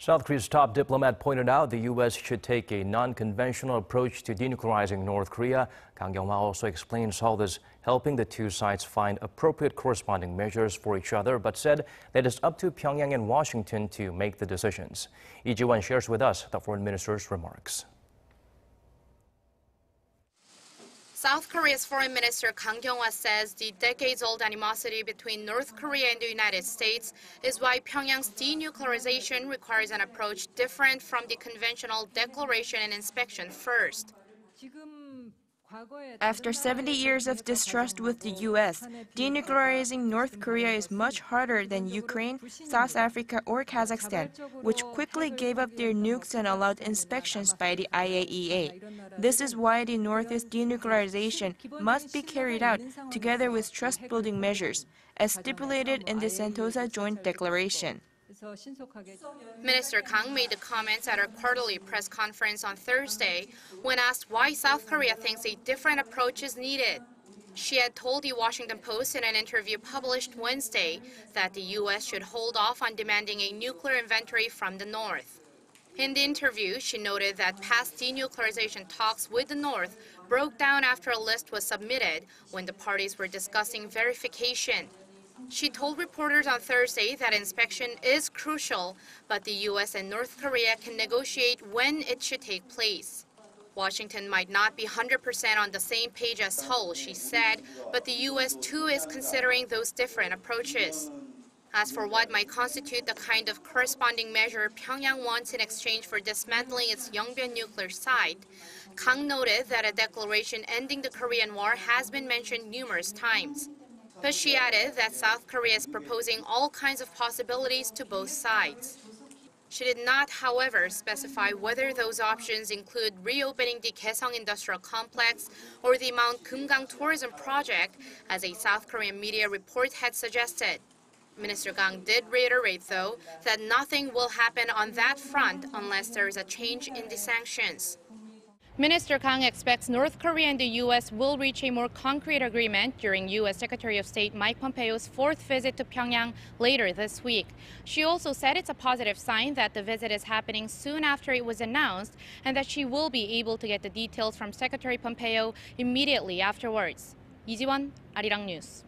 South Korea's top diplomat pointed out the U.S. should take a non-conventional approach to denuclearizing North Korea. Kang Kyung-wha also explains how this helping the two sides find appropriate corresponding measures for each other, but said that it's up to Pyeongyang and Washington to make the decisions. Lee Ji-won shares with us the foreign minister's remarks. South Korea's Foreign Minister Kang Kyung-wha says the decades-old animosity between North Korea and the United States is why Pyongyang's denuclearization requires an approach different from the conventional declaration and inspection first. After 70 years of distrust with the U.S., denuclearizing North Korea is much harder than Ukraine, South Africa, or Kazakhstan, which quickly gave up their nukes and allowed inspections by the IAEA. This is why the North's denuclearization must be carried out together with trust-building measures, as stipulated in the Sentosa Joint Declaration. Minister Kang made the comments at her quarterly press conference on Thursday when asked why South Korea thinks a different approach is needed. She had told the Washington Post in an interview published Wednesday that the U.S. should hold off on demanding a nuclear inventory from the North. In the interview, she noted that past denuclearization talks with the North broke down after a list was submitted when the parties were discussing verification. She told reporters on Thursday that inspection is crucial, but the U.S. and North Korea can negotiate when it should take place. Washington might not be 100% on the same page as Seoul, she said, but the U.S. too is considering those different approaches. As for what might constitute the kind of corresponding measure Pyongyang wants in exchange for dismantling its Yongbyon nuclear site, Kang noted that a declaration ending the Korean War has been mentioned numerous times. But she added that South Korea is proposing all kinds of possibilities to both sides. She did not, however, specify whether those options include reopening the Kaesong Industrial Complex or the Mount Kumgang Tourism Project, as a South Korean media report had suggested. Minister Kang did reiterate, though, that nothing will happen on that front unless there is a change in the sanctions. Minister Kang expects North Korea and the U.S. will reach a more concrete agreement during U.S. Secretary of State Mike Pompeo's fourth visit to Pyongyang later this week. She also said it's a positive sign that the visit is happening soon after it was announced and that she will be able to get the details from Secretary Pompeo immediately afterwards. Lee Ji-won, Arirang News.